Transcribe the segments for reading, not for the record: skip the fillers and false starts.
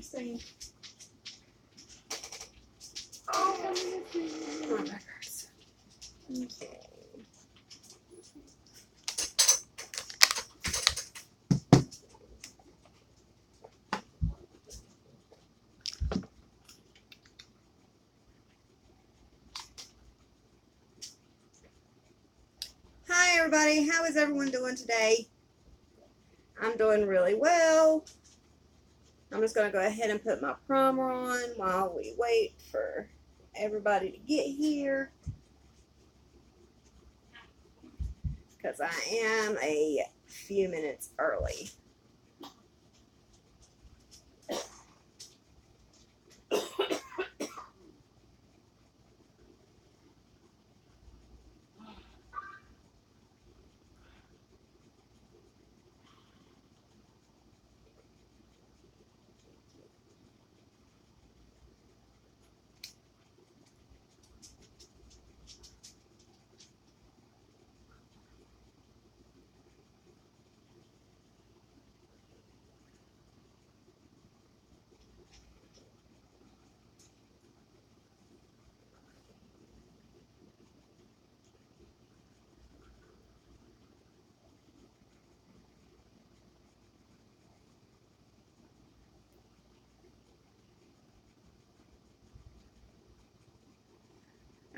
saying? Oh, my back hurts. Okay. Hi everybody, how is everyone doing today? I'm doing really well. I'm just going to go ahead and put my primer on while we wait for everybody to get here. Because I am a few minutes early.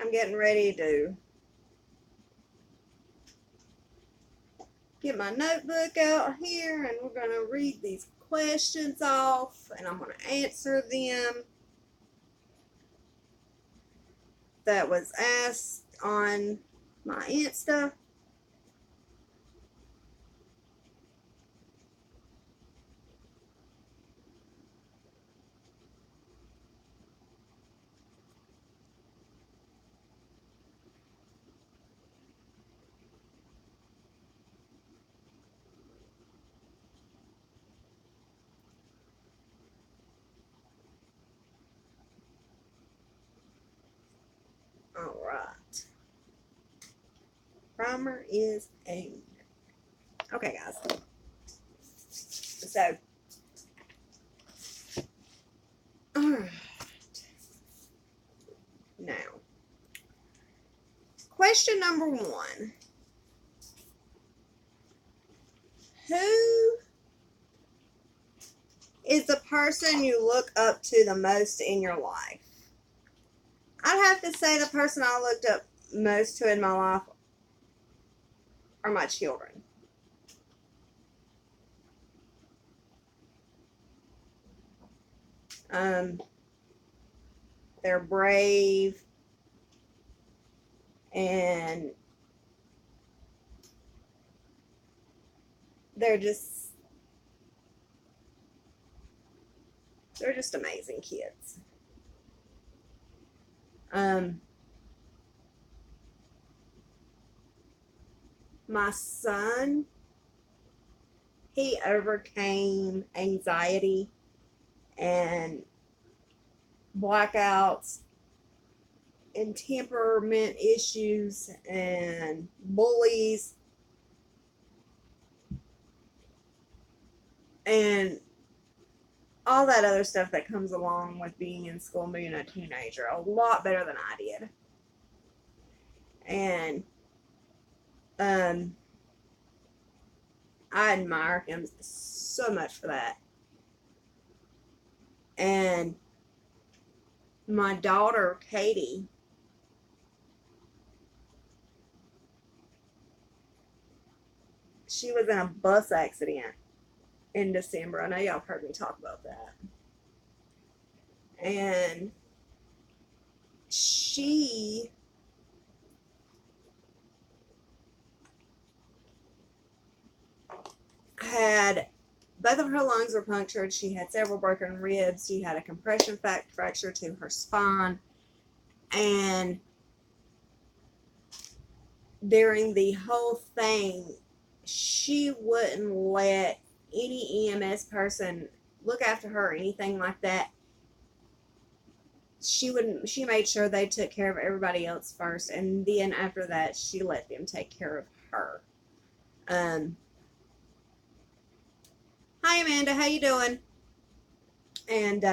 I'm getting ready to get my notebook out here and we're going to read these questions off and I'm going to answer them that was asked on my Insta. All right. Primer is aimed. Okay, guys. So, all right. Now, question number 1. Who is the person you look up to the most in your life? I'd have to say the person I looked up most to in my life are my children. They're brave and they're just amazing kids. My son, he overcame anxiety and blackouts and temperament issues and bullies and all that other stuff that comes along with being in school and being a teenager a lot better than I did. And I admire him so much for that. And my daughter, Katie, she was in a bus accident in December. I know y'all have heard me talk about that. And she had both of her lungs were punctured. She had several broken ribs. She had a compression fracture to her spine. And during the whole thing, she wouldn't let any EMS person look after her or anything like that. She made sure they took care of everybody else first, and then after that, she let them take care of her. Hi Amanda, how you doing? And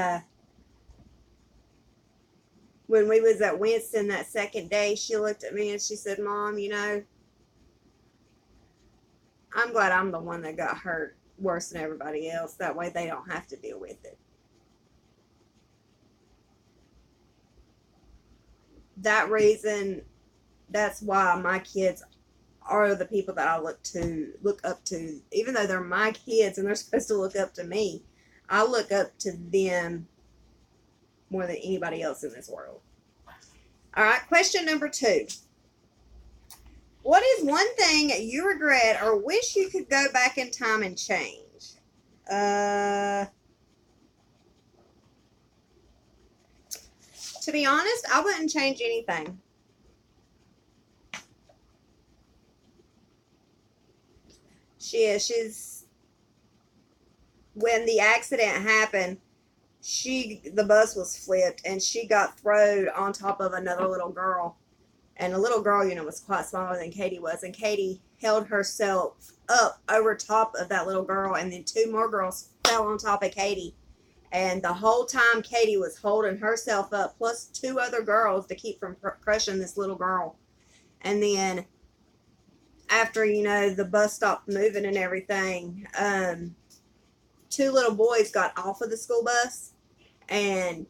when we was at Winston that second day, she looked at me and she said, Mom, you know, I'm glad I'm the one that got hurt worse than everybody else. That way they don't have to deal with it. That reason, that's why my kids are the people that I look up to. Even though they're my kids and they're supposed to look up to me, I look up to them more than anybody else in this world. All right, question number 2. What is one thing you regret or wish you could go back in time and change? To be honest, I wouldn't change anything. She's when the accident happened, the bus was flipped and she got thrown on top of another little girl. And the little girl, you know, was quite smaller than Katie was. And Katie held herself up over top of that little girl. And then 2 more girls fell on top of Katie. And the whole time Katie was holding herself up, plus 2 other girls to keep from crushing this little girl. And then after, you know, the bus stopped moving and everything, 2 little boys got off of the school bus. And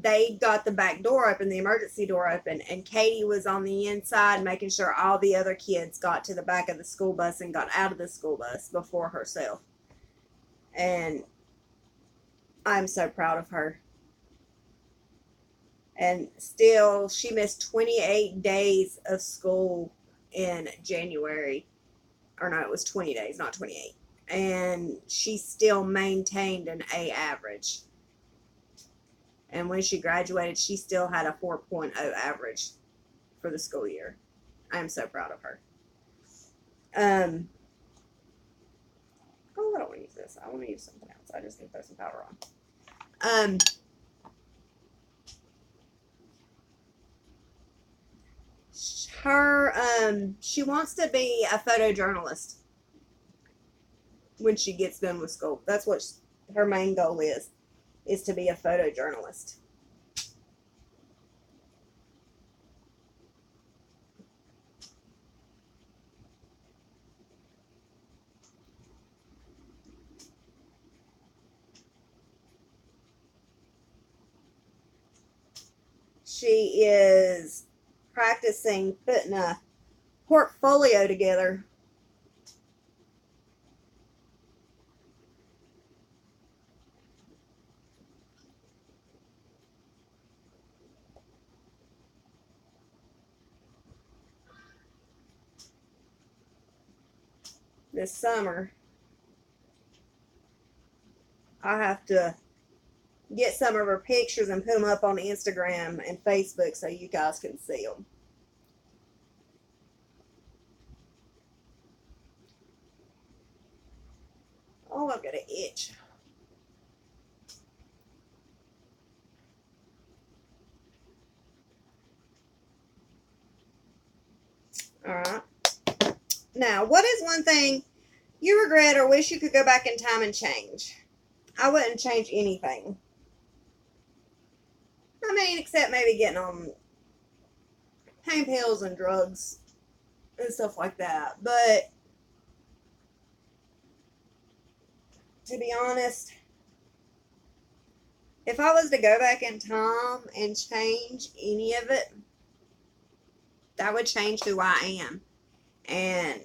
they got the back door open, the emergency door open, and Katie was on the inside making sure all the other kids got to the back of the school bus and got out of the school bus before herself. And I'm so proud of her. And still, she missed 28 days of school in January. Or no, it was 20 days, not 28. And she still maintained an A average. And when she graduated, she still had a 4.0 average for the school year. I am so proud of her. Oh, I don't want to use this. I want to use something else. I just need to throw some powder on. She wants to be a photojournalist when she gets done with school. That's what her main goal is to be a photojournalist. She is practicing putting a portfolio together. This summer, I have to get some of her pictures and put them up on Instagram and Facebook so you guys can see them. Oh, I've got an itch. All right. Now, what is one thing you regret or wish you could go back in time and change? I wouldn't change anything. I mean, except maybe getting on pain pills and drugs and stuff like that. But to be honest, if I was to go back in time and change any of it, that would change who I am. And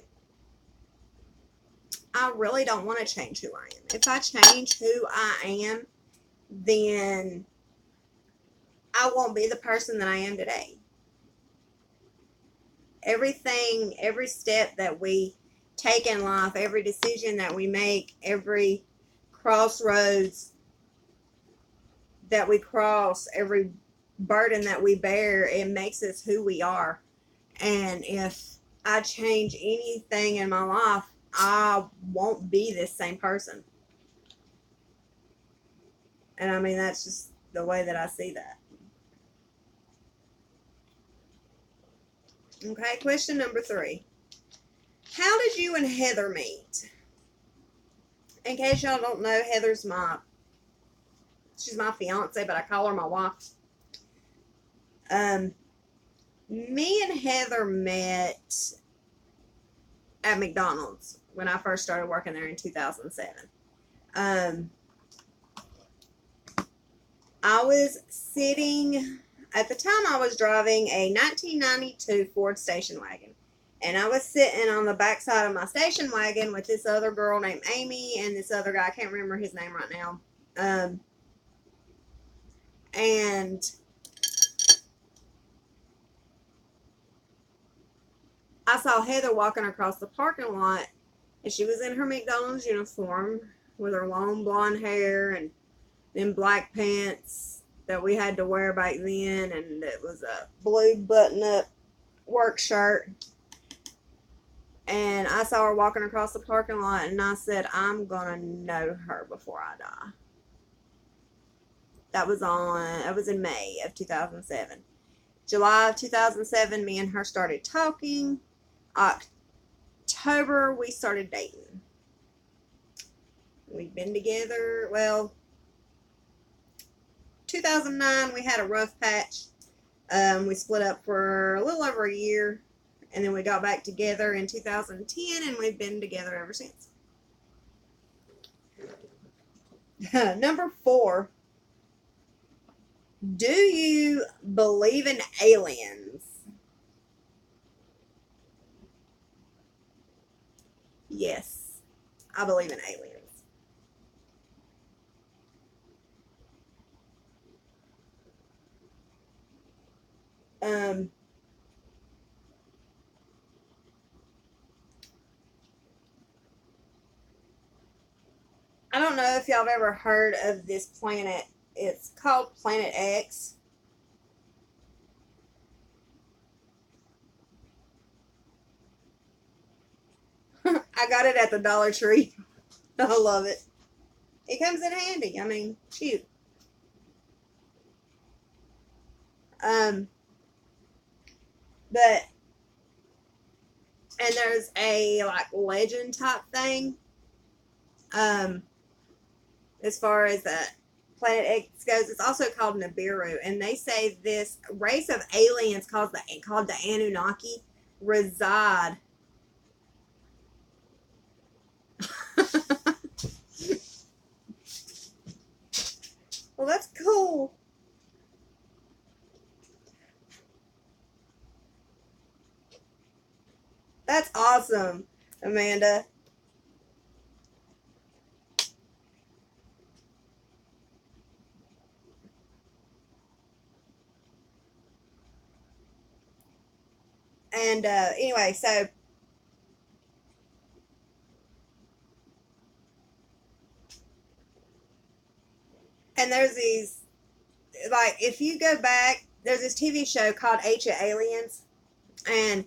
I really don't want to change who I am. If I change who I am, then I won't be the person that I am today. Everything, every step that we take in life, every decision that we make, every crossroads that we cross, every burden that we bear, it makes us who we are. And if I change anything in my life, I won't be this same person. And I mean, that's just the way that I see that. Okay, question number 3. How did you and Heather meet? In case y'all don't know, Heather's my She's my fiance, but I call her my wife. Me and Heather met at McDonald's when I first started working there in 2007. I was sitting, at the time I was driving a 1992 Ford station wagon. And I was sitting on the back side of my station wagon with this other girl named Amy and this other guy, I can't remember his name right now. And I saw Heather walking across the parking lot, and she was in her McDonald's uniform with her long blonde hair and them black pants that we had to wear back then, and it was a blue button-up work shirt. And I saw her walking across the parking lot, and I said, I'm gonna know her before I die. That was in May of 2007. July of 2007, me and her started talking. October, we started dating. We've been together, 2009, we had a rough patch. We split up for a little over a year, and then we got back together in 2010, and we've been together ever since. Number 4. Do you believe in aliens? Yes, I believe in aliens. I don't know if y'all have ever heard of this planet. It's called Planet X. I got it at the Dollar Tree. I love it. It comes in handy. I mean, shoot. But, and there's a, like, legend type thing. As far as the Planet X goes, it's also called Nibiru. And they say this race of aliens called the Anunnaki reside. Well, that's cool. That's awesome, Amanda. And anyway, so and there's these, like, if you go back, there's this TV show called Ancient Aliens, and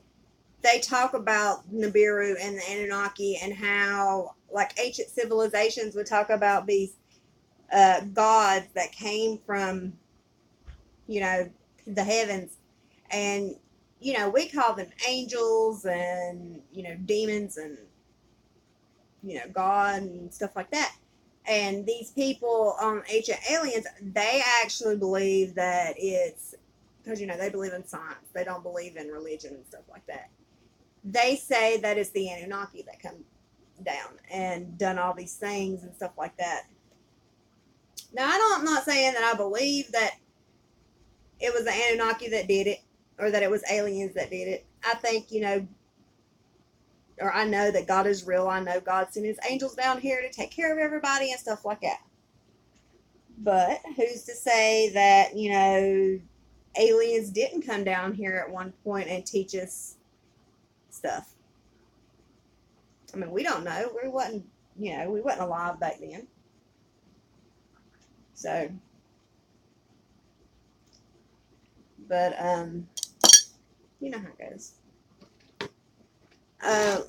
they talk about Nibiru and the Anunnaki and how, like, ancient civilizations would talk about these gods that came from, the heavens. And, we call them angels and, demons and, God and stuff like that. And these people on Ancient Aliens, they actually believe that it's, because, they believe in science. They don't believe in religion and stuff like that. They say that it's the Anunnaki that come down and done all these things and stuff like that. Now, I'm not saying that I believe that it was the Anunnaki that did it, or that it was aliens that did it. I think, or I know that God is real. I know God sent his angels down here to take care of everybody and stuff like that. But who's to say that, aliens didn't come down here at one point and teach us stuff? I mean, we don't know. We wasn't alive back then. So, but, you know how it goes.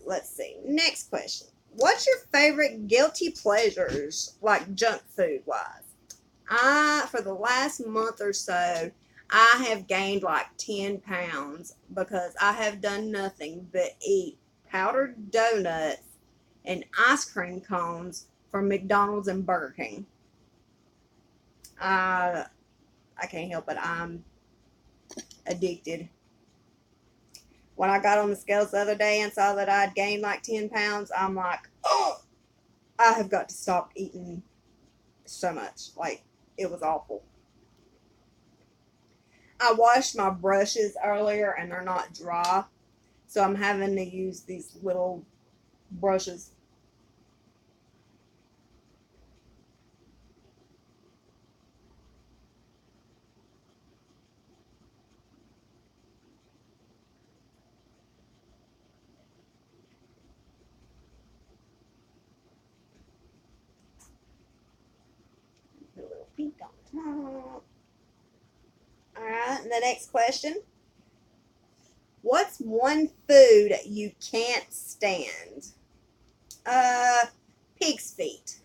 Let's see. Next question. What's your favorite guilty pleasures, like junk food wise? For the last month or so, I have gained like 10 pounds because I have done nothing but eat powdered donuts and ice cream cones from McDonald's and Burger King. I can't help it. I'm addicted. When I got on the scales the other day and saw that I'd gained like 10 pounds, I'm like, oh, I have got to stop eating so much. Like, it was awful. I washed my brushes earlier and they're not dry. So I'm having to use these little brushes. Put a little pink on top. Alright, and the next question. What's one food you can't stand? Pig's feet.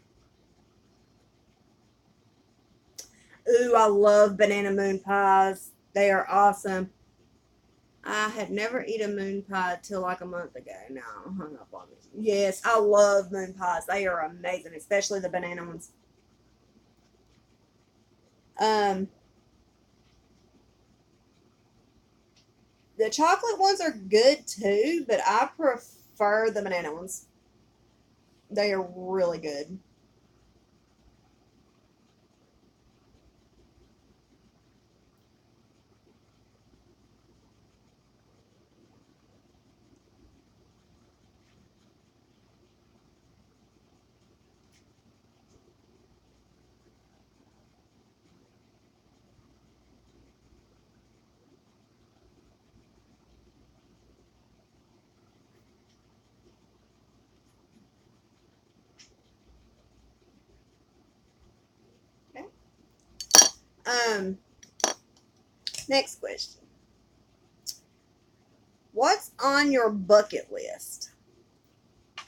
Ooh, I love banana moon pies. They are awesome. I had never eaten a moon pie till like a month ago. Now I'm hung up on it. Yes, I love moon pies. They are amazing, especially the banana ones. The chocolate ones are good too, but I prefer the banana ones. They are really good. Okay. Next question. What's on your bucket list?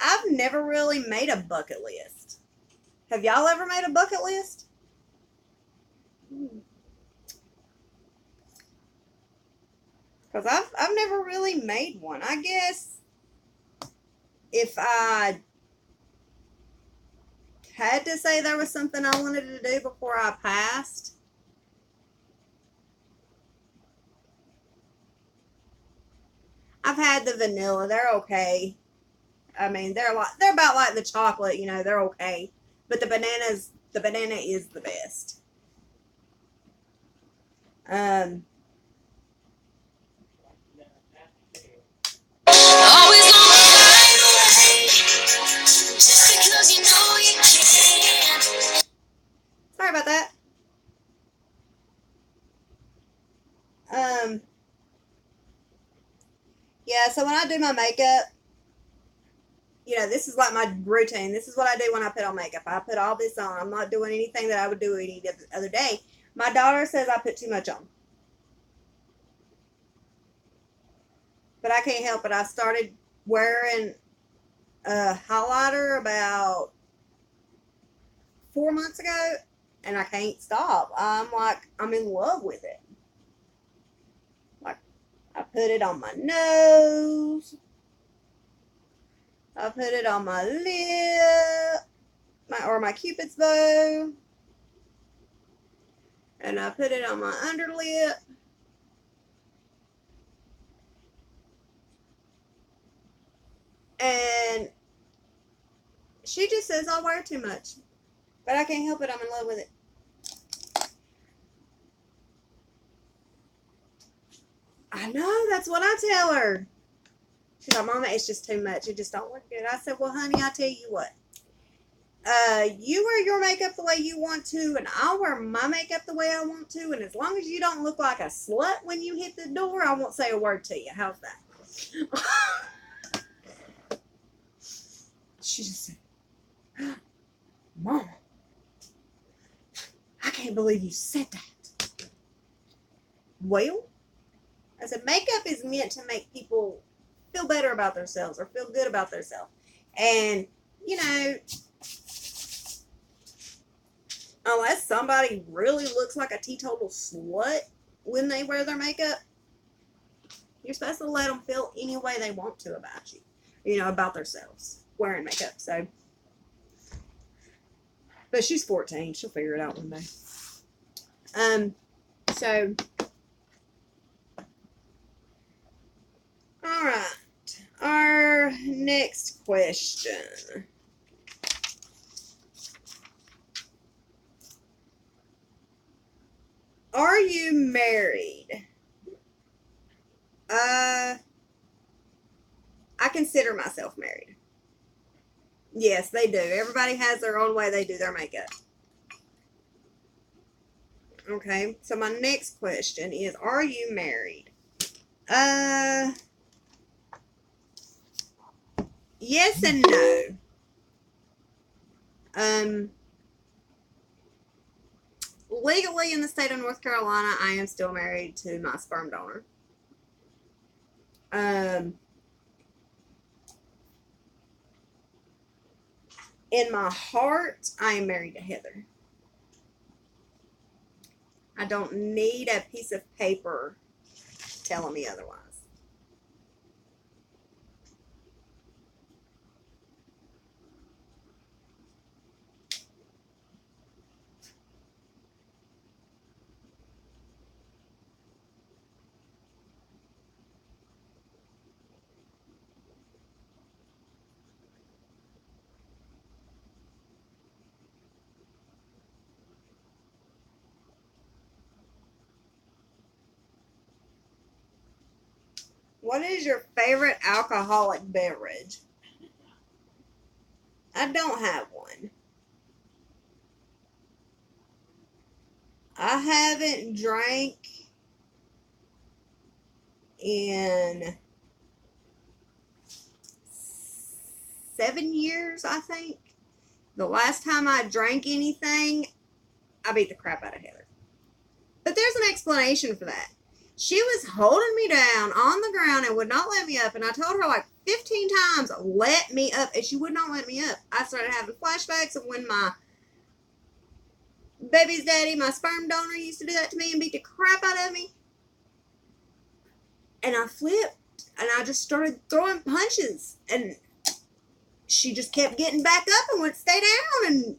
I've never really made a bucket list. Have y'all ever made a bucket list? Because I've never really made one. I guess if I had to say there was something I wanted to do before I passed, I've had the vanilla. They're okay. I mean, they're about like the chocolate, you know, they're okay. But the banana is the best. Um, Always gonna find a way, just because you know you can. Sorry about that. Um, yeah, so when I do my makeup, you know, this is like my routine. This is what I do when I put on makeup. I put all this on. I'm not doing anything that I would do any other day. My daughter says I put too much on. But I can't help it. I started wearing a highlighter about 4 months ago, and I can't stop. I'm in love with it. Like, I put it on my nose. I put it on my lip, my Cupid's bow, and I put it on my underlip. And she just says I wear too much, but I can't help it. I'm in love with it. I know, that's what I tell her. She's like, Mama, it's just too much. It just don't look good. I said, well, honey, I tell you what. You wear your makeup the way you want to, and I'll wear my makeup the way I want to, and as long as you don't look like a slut when you hit the door, I won't say a word to you. How's that? She just said, Mama, I can't believe you said that. Well, I said, makeup is meant to make people feel better about themselves or feel good about themselves. And, you know, unless somebody really looks like a teetotal slut when they wear their makeup, you're supposed to let them feel any way they want to about you, you know, about themselves wearing makeup. So, but she's 14. She'll figure it out one day. So, all right. Our next question. Are you married? I consider myself married. Yes, they do. Everybody has their own way they do their makeup. Okay, so my next question is, are you married? Yes and no. Legally in the state of North Carolina, I am still married to my sperm donor. In my heart, I am married to Heather. I don't need a piece of paper telling me otherwise. What is your favorite alcoholic beverage? I don't have one. I haven't drank in 7 years, I think. The last time I drank anything, I beat the crap out of Heather. But there's an explanation for that. She was holding me down on the ground and would not let me up. And I told her like 15 times, let me up. And she would not let me up. I started having flashbacks of when my baby's daddy, my sperm donor, used to do that to me and beat the crap out of me. And I flipped. And I just started throwing punches. And she just kept getting back up and would stay down. And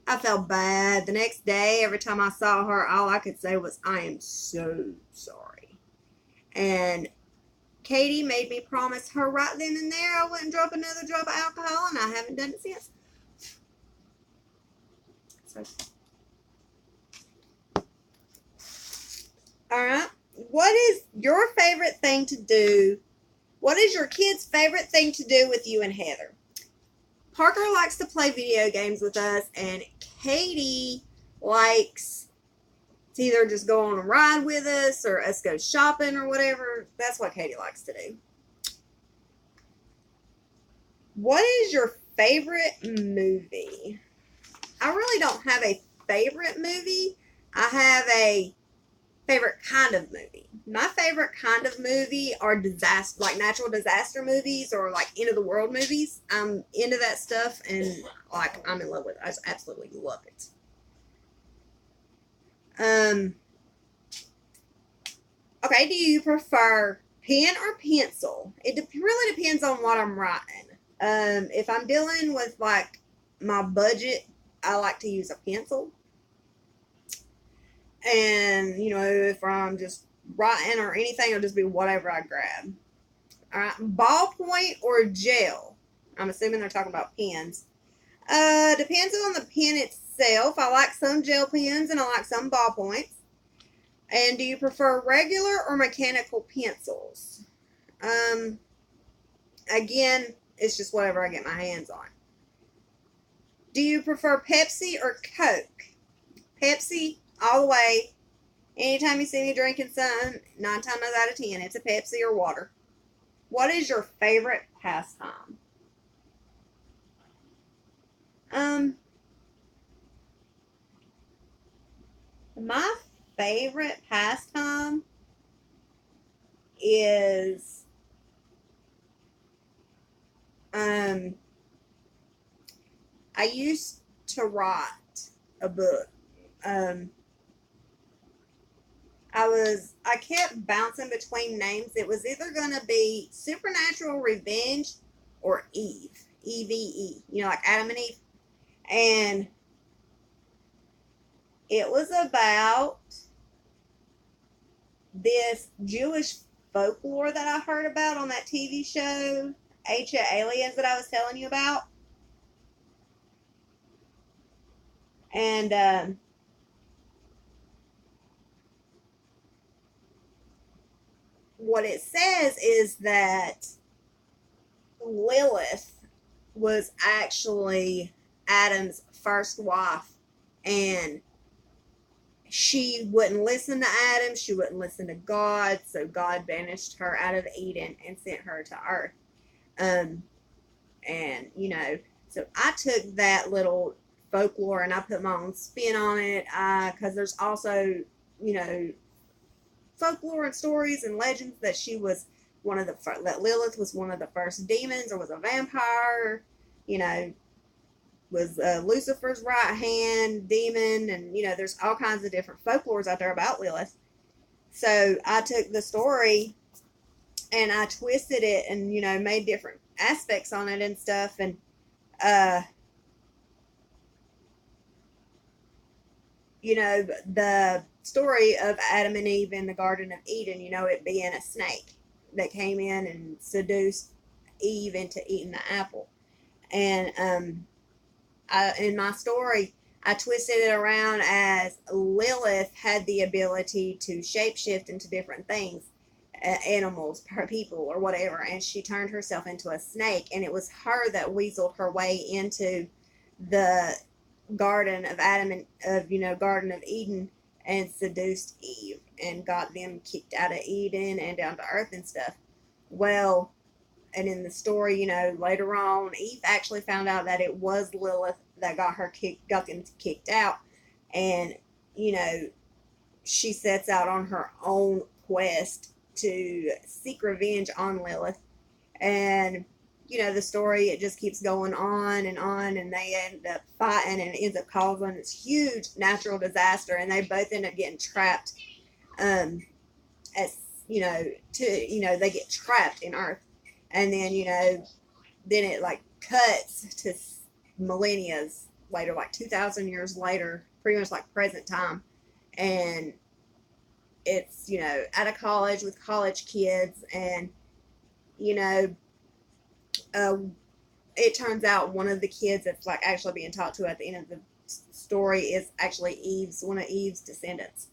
I felt bad. The next day, every time I saw her, all I could say was, I am so sorry. And Katie made me promise her right then and there I wouldn't drop another drop of alcohol, and I haven't done it since. So, all right. What is your favorite thing to do? What is your kid's favorite thing to do with you and Heather? Parker likes to play video games with us, and Katie likes to either just go on a ride with us or us go shopping or whatever. That's what Katie likes to do. What is your favorite movie? I really don't have a favorite movie. I have a favorite kind of movie. My favorite kind of movie are disaster, like natural disaster movies or like end of the world movies. I'm into that stuff and like I'm in love with it. I just absolutely love it. Okay, do you prefer pen or pencil? It really depends on what I'm writing. If I'm dealing with like my budget, I like to use a pencil. And, you know, if I'm just writing or anything, it'll just be whatever I grab. All right, ballpoint or gel? I'm assuming they're talking about pens. Depends on the pen itself. I like some gel pens and I like some ballpoints. And do you prefer regular or mechanical pencils? Again, it's just whatever I get my hands on. Do you prefer Pepsi or Coke? Pepsi all the way. Anytime you see me drinking something, 9 times out of 10, it's a Pepsi or water. What is your favorite pastime? My favorite pastime is I used to write a book. I kept bouncing between names. It was either gonna be Supernatural Revenge or Eve. EVE. You know, like Adam and Eve. And It was about this Jewish folklore that I heard about on that TV show, Ancient Aliens, that I was telling you about. And what it says is that Lilith was actually Adam's first wife, and she wouldn't listen to Adam, she wouldn't listen to God, so God banished her out of Eden and sent her to earth. And so I took that little folklore and I put my own spin on it, because there's also, folklore and stories and legends that she was that Lilith was one of the first demons, or was a vampire, you know, was Lucifer's right hand demon, and there's all kinds of different folklores out there about Lilith. So I took the story and I twisted it and made different aspects on it and stuff, and the story of Adam and Eve in the Garden of Eden, it being a snake that came in and seduced Eve into eating the apple. And in my story, I twisted it around as Lilith had the ability to shapeshift into different things, animals, people, or whatever, and she turned herself into a snake, and it was her that weaseled her way into the Garden of Garden of Eden, and seduced Eve and got them kicked out of Eden and down to earth and stuff. Well, and in the story, later on, Eve actually found out that it was Lilith that got them kicked out, and she sets out on her own quest to seek revenge on Lilith. And the story, it just keeps going on, and they end up fighting, and it ends up causing this huge natural disaster, and they both end up getting trapped, as they get trapped in Earth. And then it like cuts to millennia later, like 2,000 years later, pretty much like present time, and it's at a college with college kids, and it turns out one of the kids that's like actually being talked to at the end of the story is actually one of Eve's descendants.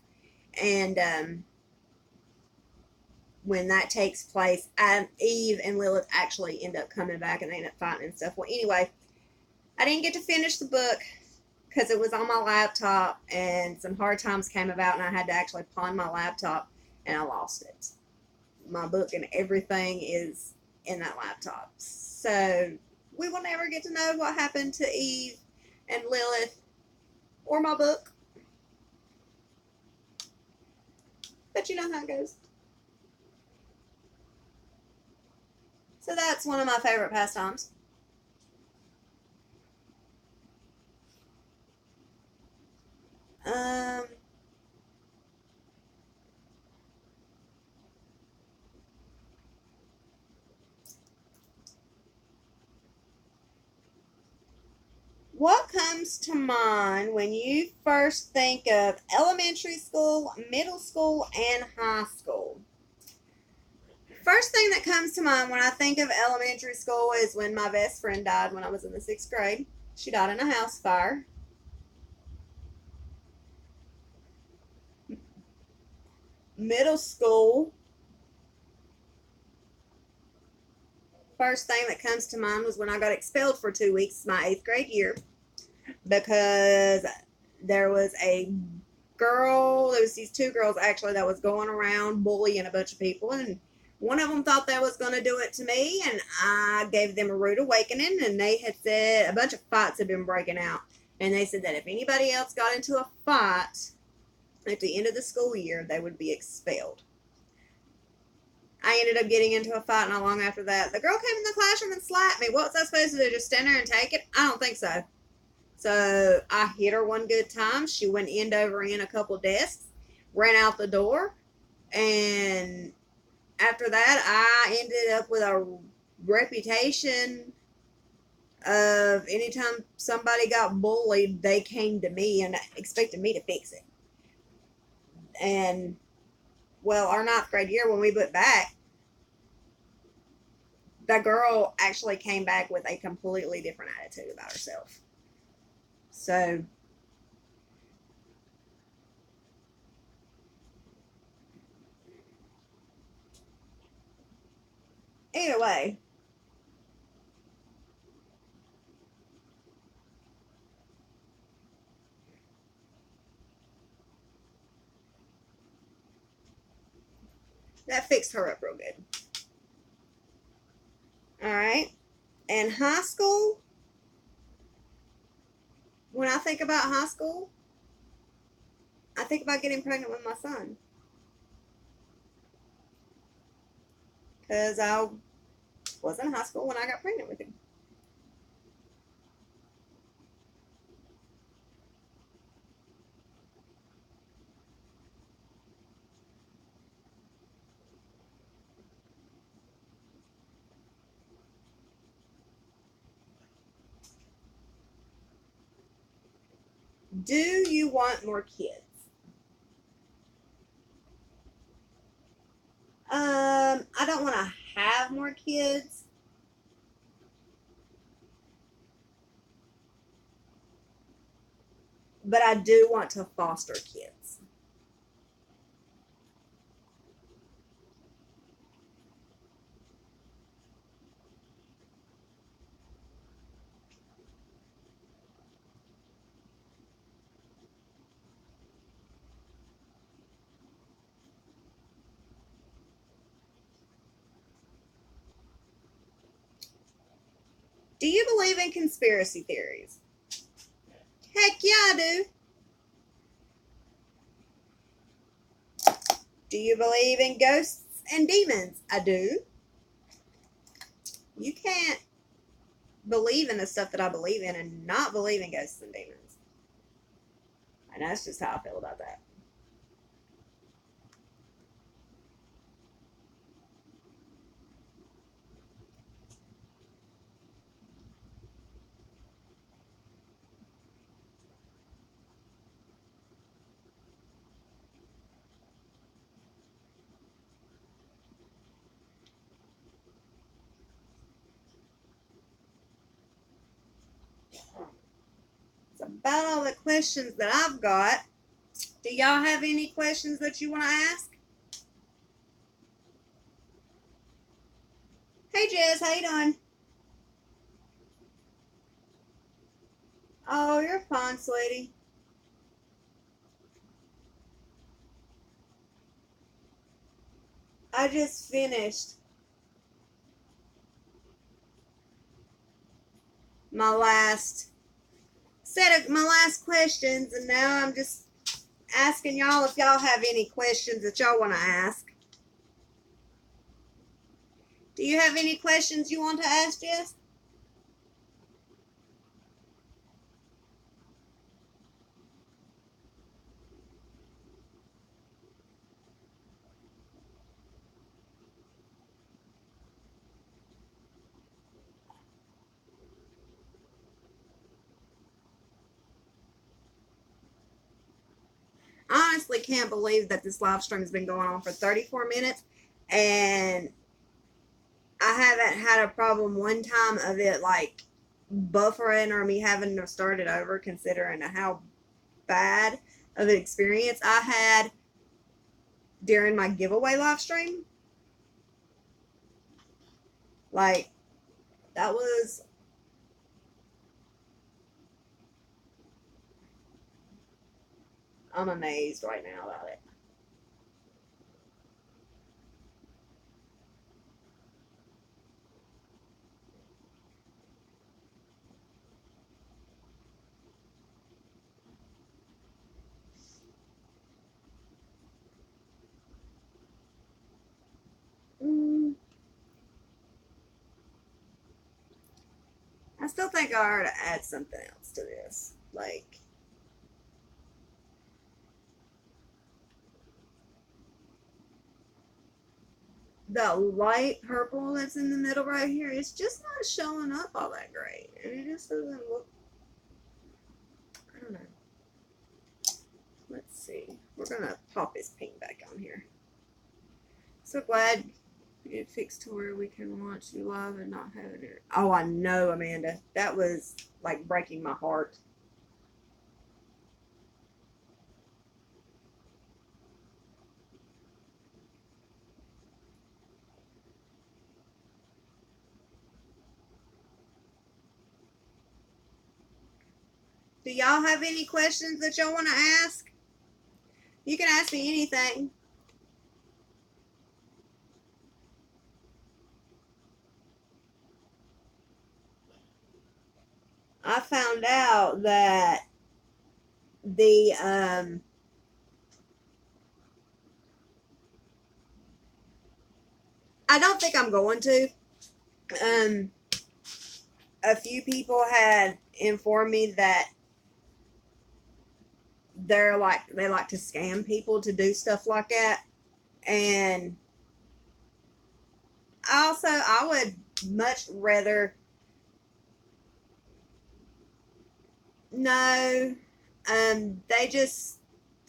And when that takes place, Eve and Lilith actually end up coming back, and they end up fighting and stuff. Well, anyway, I didn't get to finish the book because it was on my laptop, and some hard times came about, and I had to actually pawn my laptop, and I lost it. My book and everything is in that laptop. So we will never get to know what happened to Eve and Lilith or my book. But you know how it goes. So that's one of my favorite pastimes. What comes to mind when you first think of elementary school, middle school, and high school? First thing that comes to mind when I think of elementary school is when my best friend died when I was in the 6th grade. She died in a house fire. Middle school, first thing that comes to mind was when I got expelled for 2 weeks my 8th grade year, because there was these two girls actually that was going around bullying a bunch of people, and one of them thought they was going to do it to me, and I gave them a rude awakening, and they had said a bunch of fights had been breaking out, and they said that if anybody else got into a fight at the end of the school year, they would be expelled. I ended up getting into a fight not long after that. The girl came in the classroom and slapped me. What was I supposed to do, just stand there and take it? I don't think so. So I hit her one good time. She went end over end a couple desks, ran out the door, and after that, I ended up with a reputation of anytime somebody got bullied, they came to me and expected me to fix it. And, well, our ninth grade year, when we went back, the girl actually came back with a completely different attitude about herself. So, either way, that fixed her up real good. All right. And high school, when I think about high school, I think about getting pregnant with my son. Because I was in high school when I got pregnant with him. Do you want more kids? I don't want to have more kids, but I do want to foster kids. Do you believe in conspiracy theories? Heck yeah, I do. Do you believe in ghosts and demons? I do. You can't believe in the stuff that I believe in and not believe in ghosts and demons. And that's just how I feel about that. It's about all the questions that I've got. Do y'all have any questions that you want to ask? Hey Jess, how you doing? Oh, you're fine, sweetie. I just finished my last my last questions, and now I'm just asking y'all if y'all have any questions that y'all want to ask. Do you have any questions you want to ask, Jess? I honestly can't believe that this live stream has been going on for 34 minutes, and I haven't had a problem one time of it like buffering or me having to start it over, considering how bad of an experience I had during my giveaway live stream. Like, that was, I'm amazed right now about it. I still think I ought to add something else to this. Like, that light purple that's in the middle right here, it's just not showing up all that great. And it just doesn't look, I don't know. Let's see. We're going to pop his pink back on here. So glad it fixed to where we can watch you live and not have it. Oh, I know, Amanda. That was like breaking my heart. Do y'all have any questions that y'all want to ask? You can ask me anything. I found out that the I don't think I'm going to. A few people had informed me that they like to scam people to do stuff like that, and I would much rather no. They just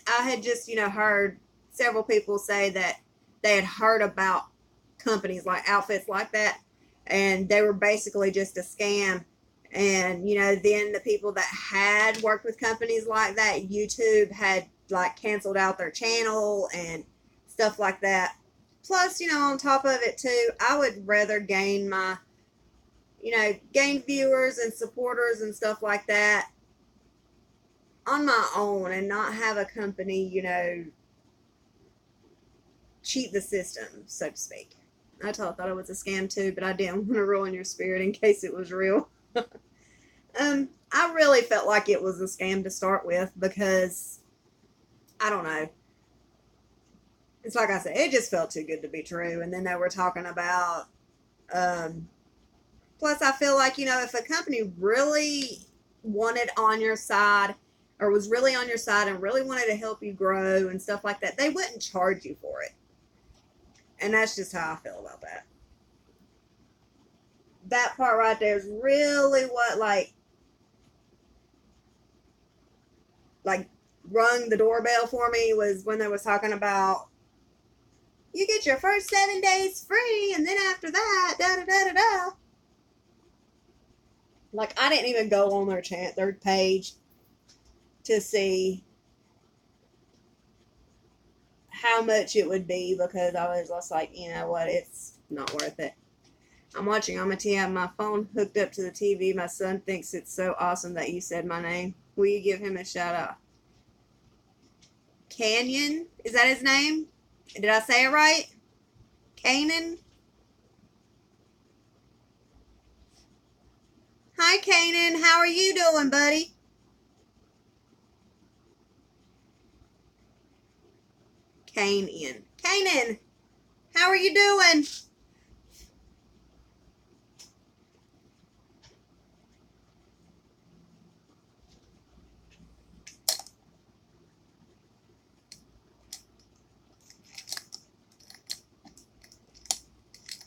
I had just heard several people say that they had heard about companies like outfits like that, and they were basically just a scam. And then the people that had worked with companies like that, YouTube had like canceled out their channel and stuff like that. Plus, on top of it too, I would rather gain my gain viewers and supporters and stuff like that on my own and not have a company cheat the system, so to speak. I thought it was a scam too, but I didn't want to ruin your spirit in case it was real. I really felt like it was a scam to start with because I don't know. It's like I said, it just felt too good to be true. And then they were talking about, plus I feel like, if a company really wanted on your side or was really on your side and really wanted to help you grow and stuff like that, they wouldn't charge you for it. And that's just how I feel about that. That part right there is really what like rung the doorbell for me, was when they was talking about you get your first 7 days free, and then after that, da da da da da. Like, I didn't even go on their page to see how much it would be because I was just like, you know what, it's not worth it. I'm watching Amity have my phone hooked up to the TV. My son thinks it's so awesome that you said my name. Will you give him a shout out? Canyon? Is that his name? Did I say it right? Kanan? Hi, Kanan. How are you doing, buddy? Kanan. Kanan, how are you doing?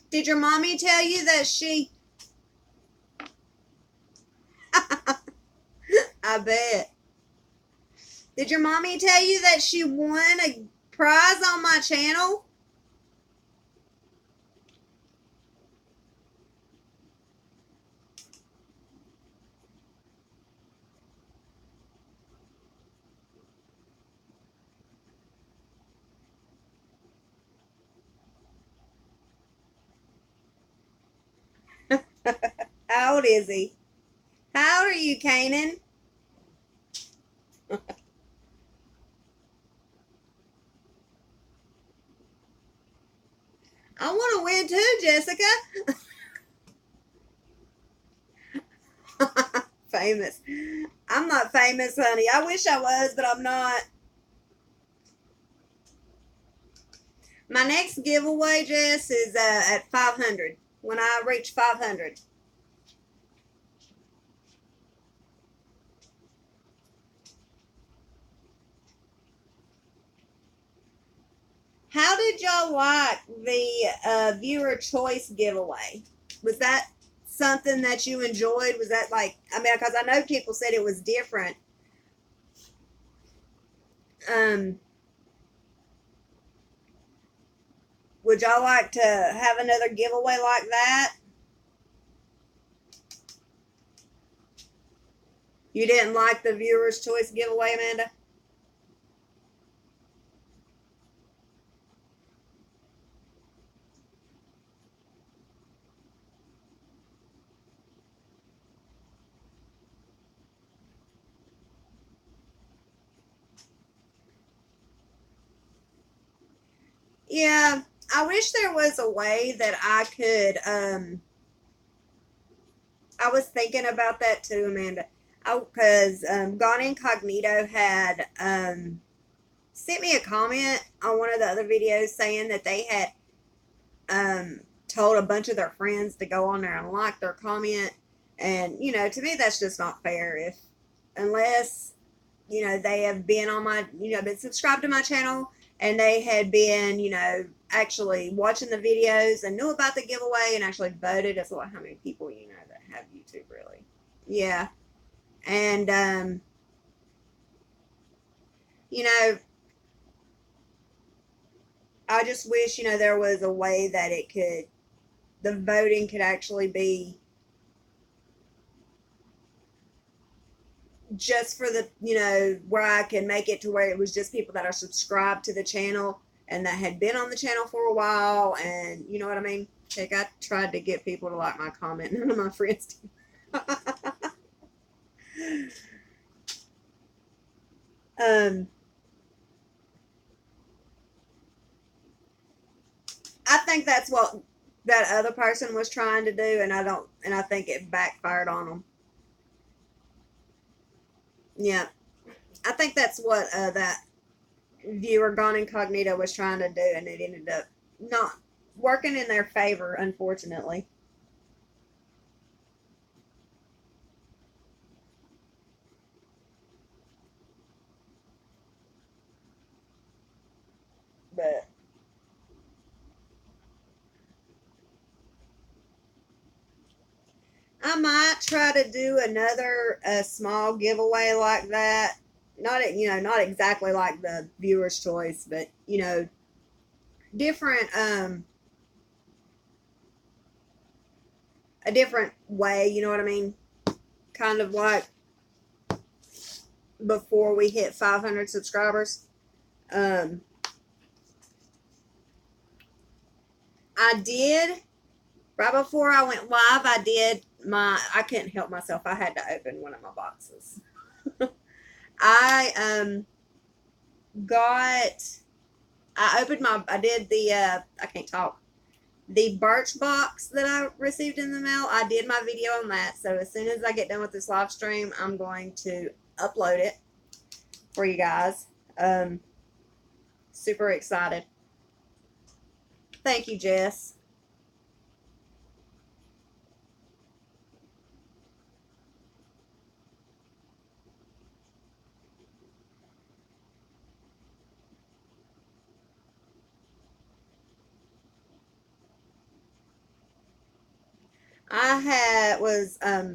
Did your mommy tell you that she... I bet. Did your mommy tell you that she won a prize on my channel? How old is he? How old are you, Kanan? I want to win too, Jessica. Famous. I'm not famous, honey. I wish I was, but I'm not. My next giveaway, Jess, is at 500. When I reach 500. How did y'all like the viewer choice giveaway? Was that something that you enjoyed? Was that like, I mean, because I know people said it was different. Would y'all like to have another giveaway like that? You didn't like the viewer's choice giveaway, Amanda? Yeah, I wish there was a way that I could. I was thinking about that too, Amanda. Because Gone Incognito had sent me a comment on one of the other videos saying that they had told a bunch of their friends to go on there and like their comment. And, you know, to me, that's just not fair. Unless, you know, they have been on my, you know, been subscribed to my channel and they had been, you know, actually watching the videos and knew about the giveaway and actually voted. That's how many people, you know, that have YouTube, really. Yeah. And, you know, I just wish, you know, there was a way that the voting could actually be just for the, you know, where I can make it to where it was just people that are subscribed to the channel and that had been on the channel for a while. And you know what I mean? Like, I tried to get people to like my comment. None of my friends did. I think that's what that other person was trying to do, and I think it backfired on them. Yeah, I think that's what that viewer Gone Incognito was trying to do, and it ended up not working in their favor, unfortunately. But I might try to do another small giveaway like that. Not, you know, not exactly like the viewer's choice, but you know, different a different way. You know what I mean? Kind of like before we hit 500 subscribers. Um, I did right before I went live. I couldn't help myself. I had to open one of my boxes. I got I did the I can't talk, the birch box that I received in the mail. I did my video on that, so as soon as I get done with this live stream, I'm going to upload it for you guys. Super excited. Thank you, Jess. I had was I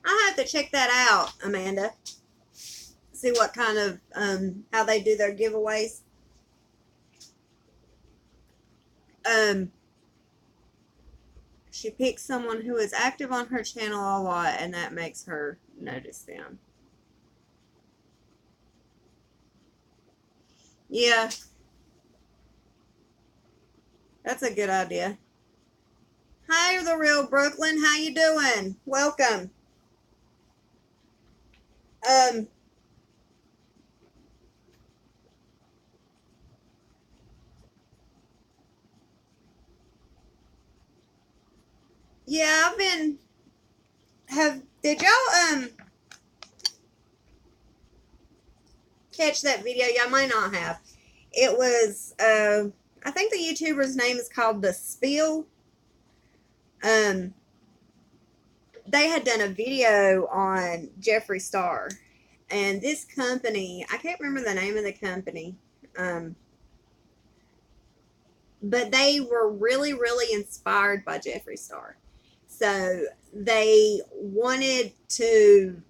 have to check that out, Amanda. See what kind of how they do their giveaways. Um, she picks someone who is active on her channel a lot, and that makes her notice them. Yeah, that's a good idea. Hi, the real Brooklyn. How you doing? Welcome. Um, yeah, I've been. Did y'all catch that video? Y'all might not have. It was I think the YouTuber's name is called The Spill. Um, they had done a video on Jeffree Star, and this company, I can't remember the name of the company, but they were really, really inspired by Jeffree Star. So they wanted to,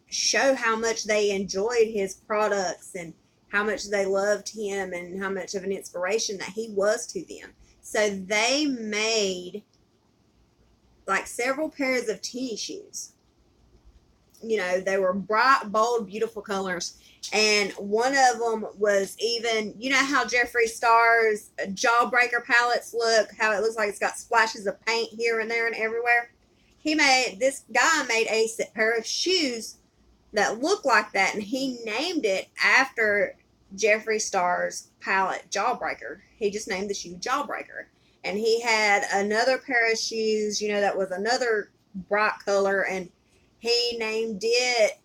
show how much they enjoyed his products and how much they loved him and how much of an inspiration that he was to them. So they made like several pairs of tennis shoes. They were bright, bold, beautiful colors. And one of them was even, how Jeffree Star's Jawbreaker palettes look, how it looks like it's got splashes of paint here and there and everywhere. This guy made a pair of shoes that looked like that, and he named it after Jeffree Star's palette, Jawbreaker. He just named the shoe Jawbreaker. And he had another pair of shoes, that was another bright color, and he named it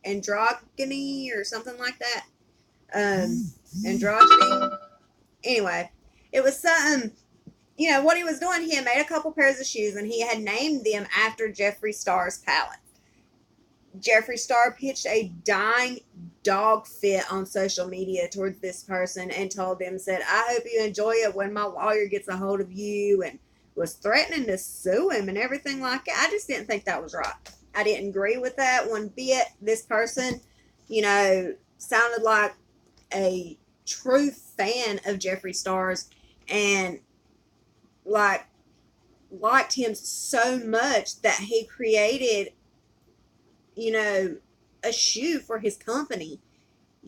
Androgyny or something like that. Androgyny. Anyway, it was something, what he was doing. He had made a couple pairs of shoes, and he had named them after Jeffree Star's palette. Jeffree Star pitched a dying dog fit on social media towards this person and told them, said, I hope you enjoy it when my lawyer gets a hold of you, and was threatening to sue him and everything like that. I just didn't think that was right. I didn't agree with that one bit. This person, sounded like a true fan of Jeffree Star's and liked him so much that he created, a shoe for his company,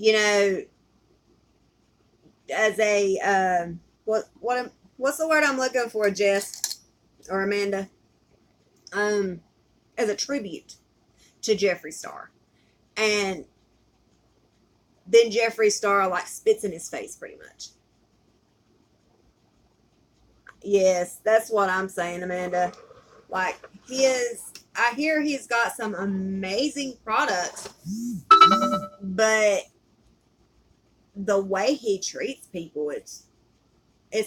as a what's the word I'm looking for, Jess or Amanda? As a tribute to Jeffree Star. And then Jeffree Star spits in his face pretty much. Yes, that's what I'm saying, Amanda. I hear he's got some amazing products, but the way he treats people, it's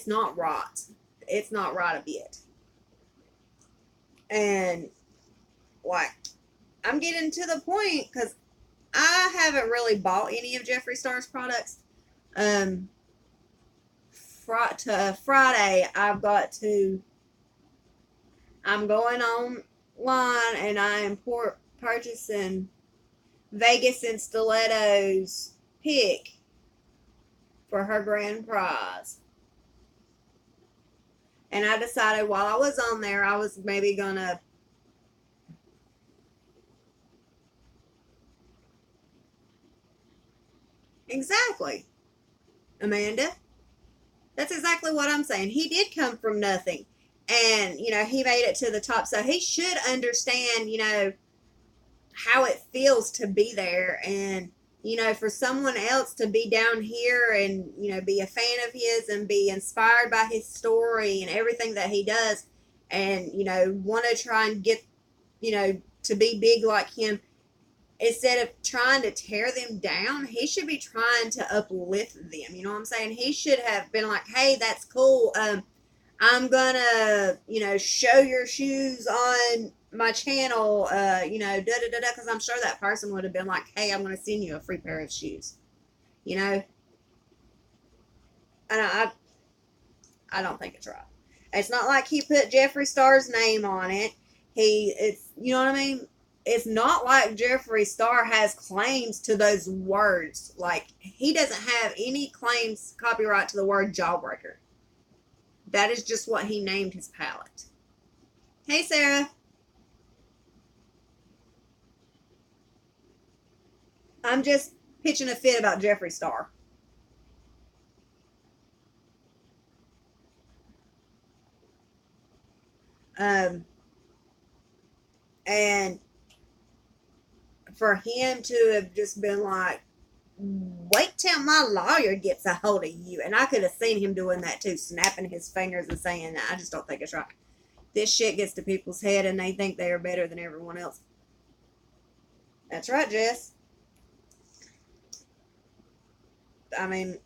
not right. It's not right a bit. And I'm getting to the point because I haven't really bought any of Jeffree Star's products. Friday, I'm going online and I am purchasing Vegas and Stiletto's pick for her grand prize. And I decided while I was on there, I was maybe gonna exactly, Amanda. That's exactly what I'm saying. He did come from nothing. And, he made it to the top. So he should understand, how it feels to be there. And, for someone else to be down here and, be a fan of his and be inspired by his story and everything that he does and, want to try and get, to be big like him, instead of trying to tear them down, he should be trying to uplift them. You know what I'm saying? He should have been like, hey, that's cool. I'm gonna, show your shoes on my channel, because I'm sure that person would have been like, hey, I'm gonna send you a free pair of shoes. And I don't think it's right. It's not like he put Jeffree Star's name on it. It's, you know what I mean? It's not like Jeffree Star has claims to those words. He doesn't have any claims, copyright to the word Jawbreaker. That is just what he named his palette. Hey, Sarah. I'm just pitching a fit about Jeffree Star. And for him to have just been like, wait till my lawyer gets a hold of you. And I could have seen him doing that too, snapping his fingers and saying that. I just don't think it's right. This shit gets to people's head and they think they are better than everyone else. That's right, Jess. I mean,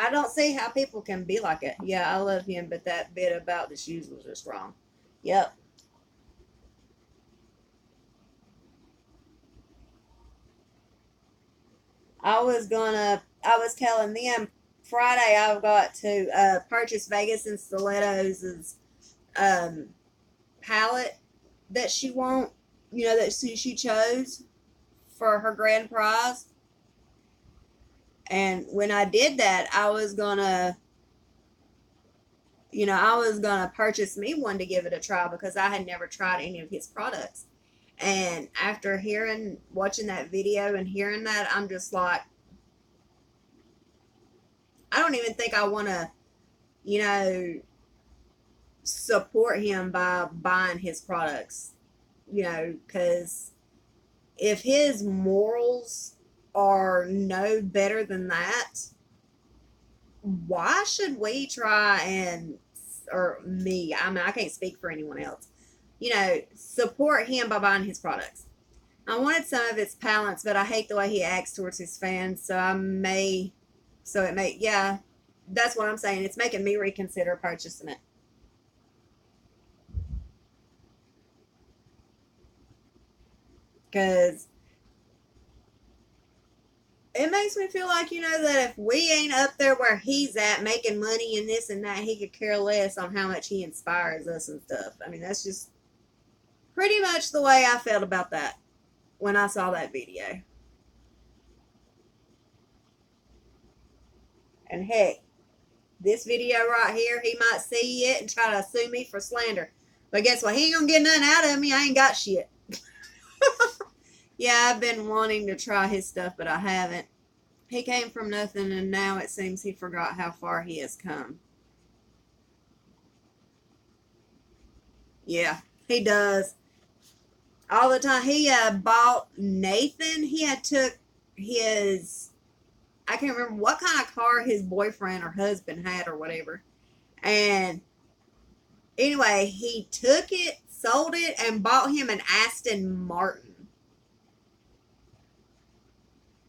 I don't see how people can be like it. Yeah, I love him, but that bit about the shoes was just wrong. Yep. I was telling them Friday I've got to purchase Vegas and Stilettos' um, palette that she want, that she chose for her grand prize. And when I did that, I was gonna purchase me one to give it a try because I had never tried any of his products. And after watching that video and hearing that, I'm just like, I don't even think I want to, you know, support him by buying his products, because if his morals are no better than that, why should we try or me, I mean, I can't speak for anyone else, support him by buying his products? I wanted some of his palettes, but I hate the way he acts towards his fans, yeah, that's what I'm saying. It's making me reconsider purchasing it. Because it makes me feel like, that if we ain't up there where he's at making money and this and that, he could care less on how much he inspires us and stuff. I mean, that's just pretty much the way I felt about that when I saw that video. And heck, this video right here, he might see it and try to sue me for slander. But guess what? He ain't gonna get nothing out of me. I ain't got shit. Yeah, I've been wanting to try his stuff, but I haven't. He came from nothing, and now it seems he forgot how far he has come. Yeah, he does. All the time. He bought Nathan. He had took his, I can't remember what kind of car his boyfriend or husband had or whatever. And anyway, he took it, sold it, and bought him an Aston Martin.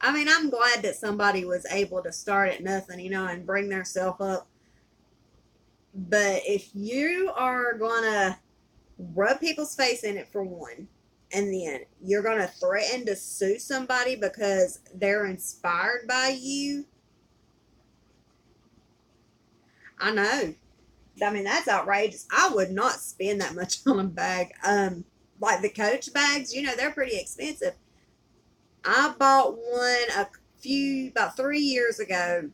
I mean, I'm glad that somebody was able to start at nothing, and bring themselves up. But if you are going to rub people's face in it for one, and then you're going to threaten to sue somebody because they're inspired by you, I know. I mean, that's outrageous. I would not spend that much on a bag. Like the Coach bags, they're pretty expensive. I bought one about 3 years ago,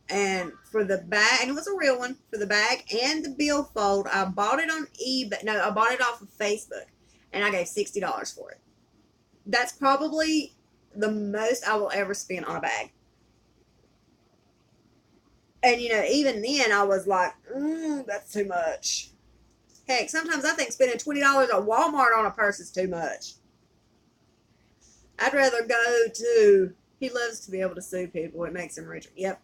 and for the bag, and it was a real one, for the bag and the billfold, I bought it on eBay. No, I bought it off of Facebook, and I gave $60 for it. That's probably the most I will ever spend on a bag. And even then, I was like, that's too much. Heck, sometimes I think spending $20 at Walmart on a purse is too much. I'd rather go to. He loves to be able to sue people. It makes him richer. Yep.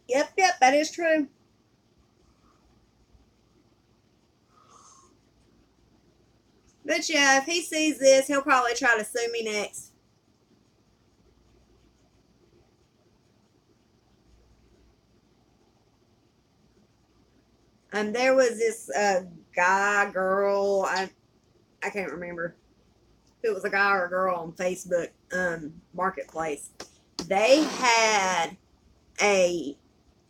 Yep, that is true. But yeah, if he sees this, he'll probably try to sue me next. There was this girl, I can't remember if it was a guy or a girl on Facebook Marketplace. They had a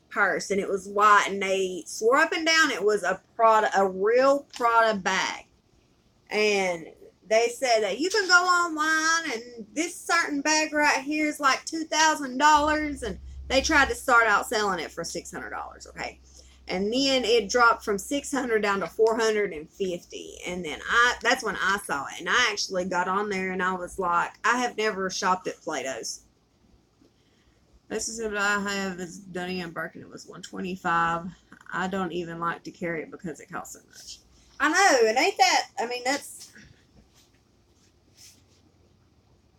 purse and it was white, and they swore up and down it was a real Prada bag. And they said that you can go online and this certain bag right here is like $2,000, and they tried to start out selling it for $600, okay? And then it dropped from 600 down to 450. And then that's when I saw it. And I actually got on there and I was like, I have never shopped at Plato's. This is what I have is Dunny and Birkin. It was $125. I don't even like to carry it because it costs so much. I know, and ain't that, I mean, that's,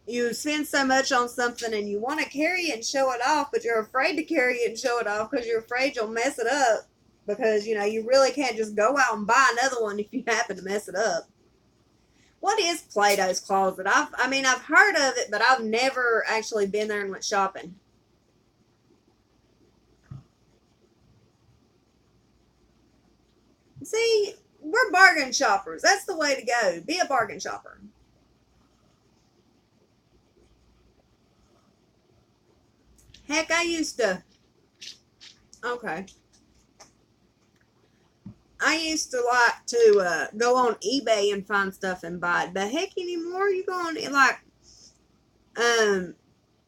you spend so much on something and you want to carry it and show it off, but you're afraid to carry it and show it off because you're afraid you'll mess it up. Because, you really can't just go out and buy another one if you happen to mess it up. What is Plato's Closet? I've heard of it, but I've never actually been there and went shopping. See, we're bargain shoppers. That's the way to go. Be a bargain shopper. Heck, I used to. Okay. I used to like to go on eBay and find stuff and buy it. But heck, anymore, you go on like um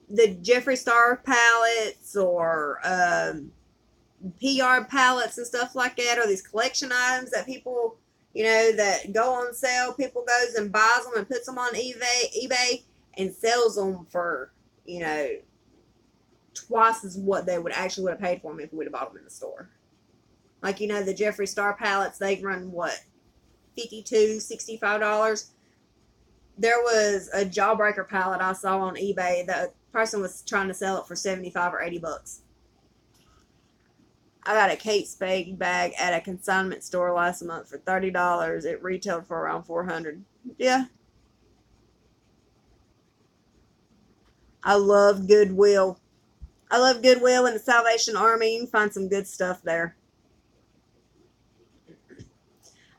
the Jeffree Star palettes or PR palettes and stuff like that, or these collection items that people, that go on sale. People goes and buys them and puts them on eBay and sells them for, twice as what they would have paid for them if we would have bought them in the store. Like, the Jeffree Star palettes, they run what, $52, $65. There was a Jawbreaker palette I saw on eBay. The person was trying to sell it for 75 or 80 bucks. I got a Kate Spade bag at a consignment store last month for $30. It retailed for around $400. Yeah. I love Goodwill. I love Goodwill and the Salvation Army. You can find some good stuff there.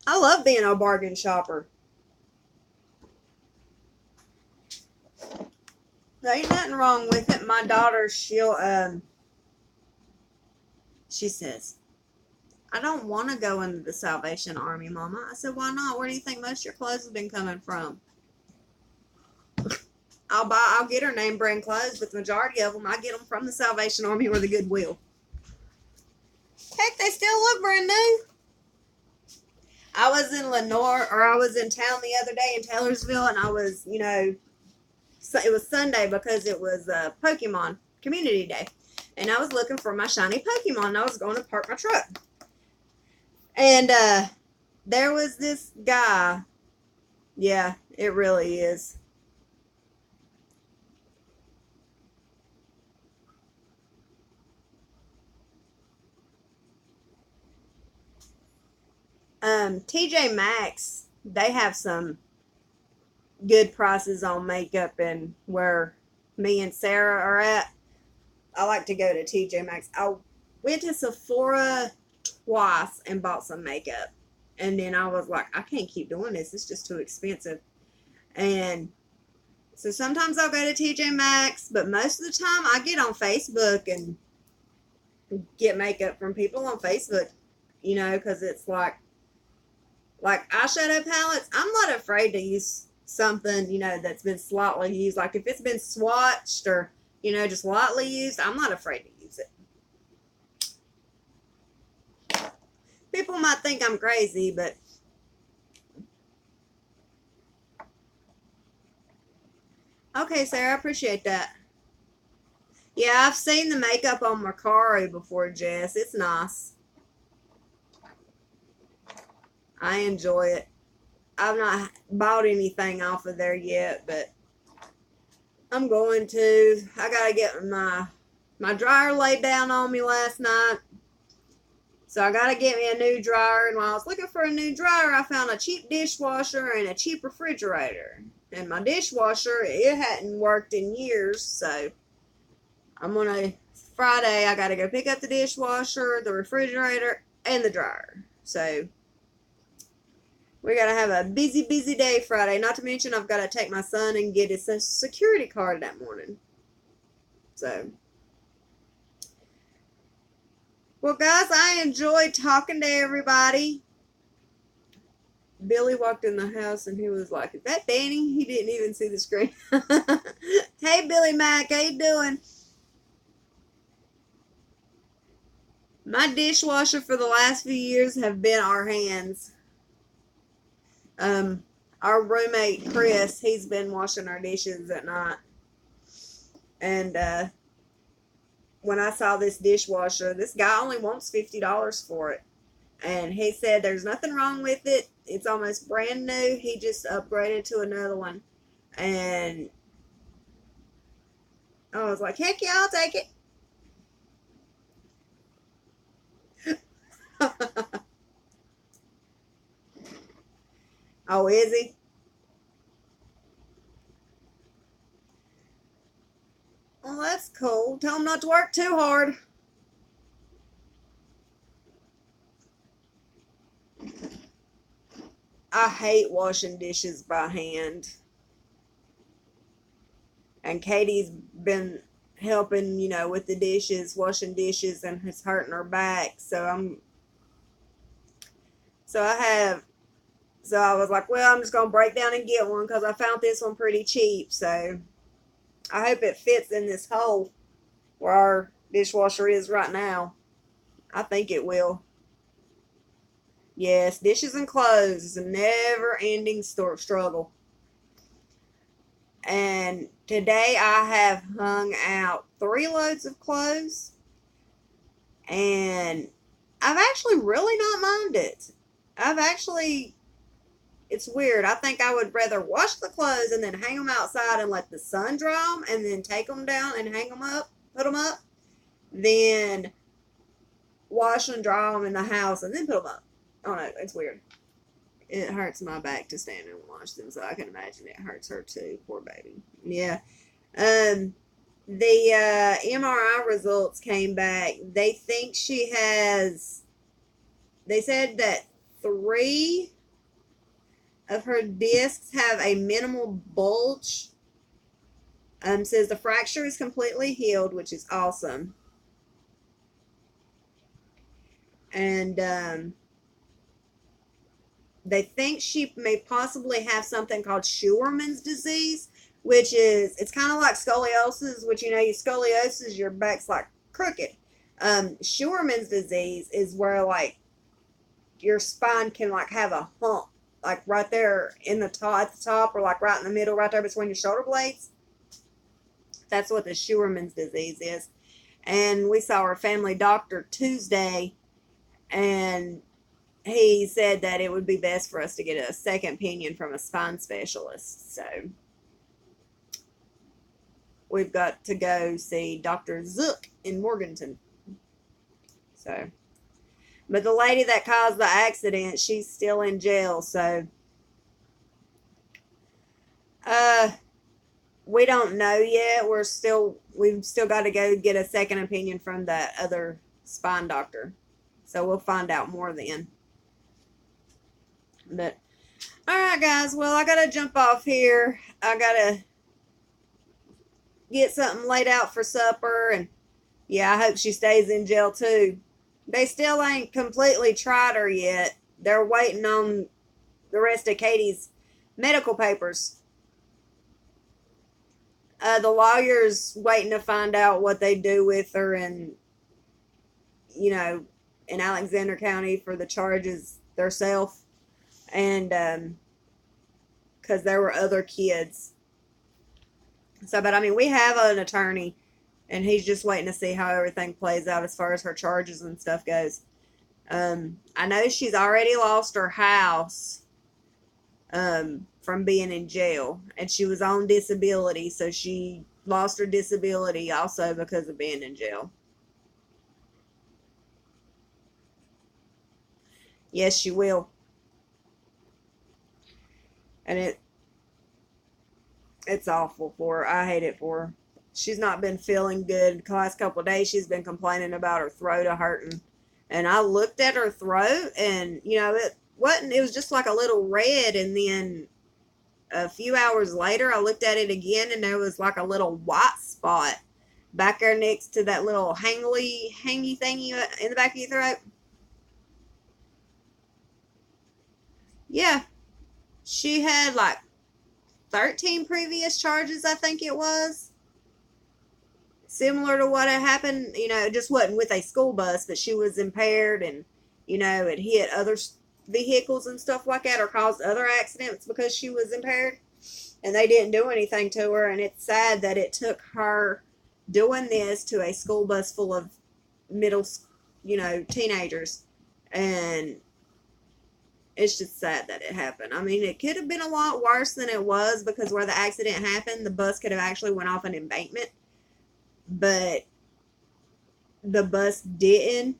I love being a bargain shopper. There ain't nothing wrong with it. My daughter, she says, I don't want to go into the Salvation Army, Mama. I said, why not? Where do you think most of your clothes have been coming from? I'll get her name brand clothes, but the majority of them, I get them from the Salvation Army or the Goodwill. Heck, they still look brand new. I was in I was in town the other day in Taylorsville, and I was, it was Sunday because it was Pokemon Community Day. And I was looking for my shiny Pokemon, and I was going to park my truck. And there was this guy. Yeah, it really is. TJ Maxx, they have some good prices on makeup, and where me and Sarah are at, I like to go to TJ Maxx. I went to Sephora twice and bought some makeup, and then I was like, I can't keep doing this. It's just too expensive. And so sometimes I'll go to TJ Maxx, but most of the time I get on Facebook and get makeup from people on Facebook, because it's like eyeshadow palettes. I'm not afraid to use something, that's been slightly used. Like if it's been swatched or, just lightly used, I'm not afraid to use it. People might think I'm crazy, but okay, Sarah, I appreciate that. Yeah, I've seen the makeup on Mercari before, Jess. It's nice. I enjoy it. I've not bought anything off of there yet, but I'm going to. I gotta get my dryer laid down on me last night, so I gotta get me a new dryer. And while I was looking for a new dryer, I found a cheap dishwasher and a cheap refrigerator. And my dishwasher, it hadn't worked in years, so Friday, I gotta go pick up the dishwasher, the refrigerator, and the dryer. So we're going to have a busy, busy day Friday. Not to mention, I've got to take my son and get his Social Security card that morning. So, well, guys, I enjoyed talking to everybody. Billy walked in the house and he was like, is that Danny? He didn't even see the screen. Hey, Billy Mac, how you doing? My dishwasher for the last few years have been our hands. Our roommate Chris, he's been washing our dishes at night, and when I saw this dishwasher, this guy only wants $50 for it, and he said there's nothing wrong with it. It's almost brand new. He just upgraded to another one, and I was like, heck yeah, I'll take it. Oh, is he? Well, that's cool. Tell them not to work too hard. I hate washing dishes by hand. And Katie's been helping, with the dishes, washing dishes, and it's hurting her back. So I was like, well, I'm just gonna break down and get one because I found this one pretty cheap. So I hope it fits in this hole where our dishwasher is right now. I think it will. Yes, dishes and clothes is a never-ending struggle. And today I have hung out 3 loads of clothes, and I've actually really not minded it. It's weird. I think I would rather wash the clothes and then hang them outside and let the sun dry them and then take them down and hang them up, put them up, than wash and dry them in the house and then put them up. I don't know. It's weird. It hurts my back to stand and wash them, so I can imagine it hurts her too. Poor baby. Yeah. The MRI results came back. They think she has. They said that 3 of her discs have a minimal bulge. Says the fracture is completely healed, which is awesome. And they think she may possibly have something called Scheuermann's disease, which is, it's kind of like scoliosis, which, scoliosis, your back's like crooked. Scheuermann's disease is where, like, your spine can, like, have a hump, like, right there in the top, at the top, or, like, right in the middle, right there between your shoulder blades. That's what the Scheuermann's disease is. And we saw our family doctor Tuesday, and he said that it would be best for us to get a second opinion from a spine specialist. So we've got to go see Dr. Zook in Morganton. So, but the lady that caused the accident, she's still in jail. So, we don't know yet. We've still got to go get a second opinion from that other spine doctor. So we'll find out more then. But, alright guys, well, I gotta jump off here. I gotta get something laid out for supper, and yeah, I hope she stays in jail too. They still ain't completely tried her yet. They're waiting on the rest of Katie's medical papers. The lawyer's waiting to find out what they do with her in Alexander County for the charges theirself. And because there were other kids. So, but I mean, we have an attorney, and he's just waiting to see how everything plays out as far as her charges and stuff goes. I know she's already lost her house from being in jail, and she was on disability, so she lost her disability also because of being in jail. Yes, she will. And it's awful for her. I hate it for her. She's not been feeling good the last couple of days. She's been complaining about her throat hurting. And I looked at her throat, and, it was just like a little red. And then a few hours later, I looked at it again, and there was like a little white spot back there next to that little hangy thingy in the back of your throat. Yeah. She had like 13 previous charges, I think it was. Similar to what had happened, it just wasn't with a school bus, but she was impaired, and, it hit other vehicles and stuff like that, or caused other accidents because she was impaired, and they didn't do anything to her. And it's sad that it took her doing this to a school bus full of teenagers, and it's just sad that it happened. I mean, it could have been a lot worse than it was, because where the accident happened, the bus could have actually went off an embankment, but the bus didn't.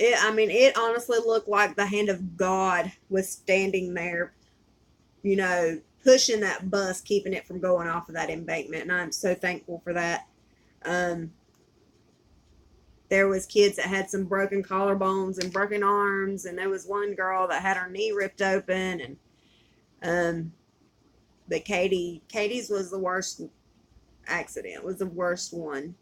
It honestly looked like the hand of God was standing there, pushing that bus, keeping it from going off of that embankment, and I'm so thankful for that. There was kids that had some broken collarbones and broken arms, and there was one girl that had her knee ripped open, and but Katie's was the worst accident, was the worst one.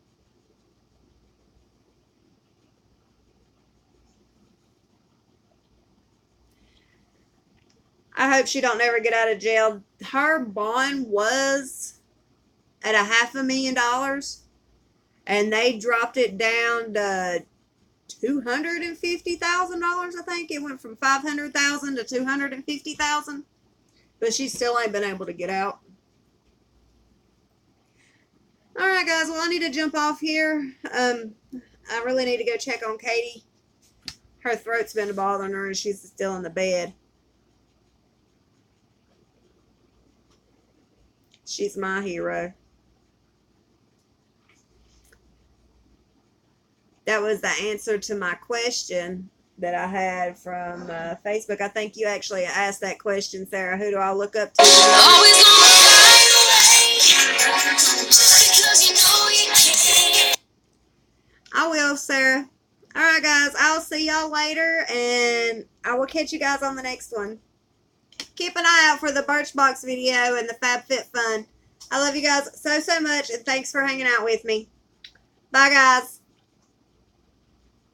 I hope she don't ever get out of jail. Her bond was at $500,000, and they dropped it down to $250,000. I think it went from $500,000 to $250,000, but she still ain't been able to get out. All right, guys. Well, I need to jump off here. I really need to go check on Katie. Her throat's been bothering her, and she's still in the bed. She's my hero. That was the answer to my question that I had from Facebook. I think you actually asked that question, Sarah. Who do I look up to? Always gonna find a way, just because you know you can. I will, Sarah. All right, guys. I'll see y'all later, and I will catch you guys on the next one. Keep an eye out for the Birchbox video and the FabFitFun. I love you guys so much, and thanks for hanging out with me. Bye, guys.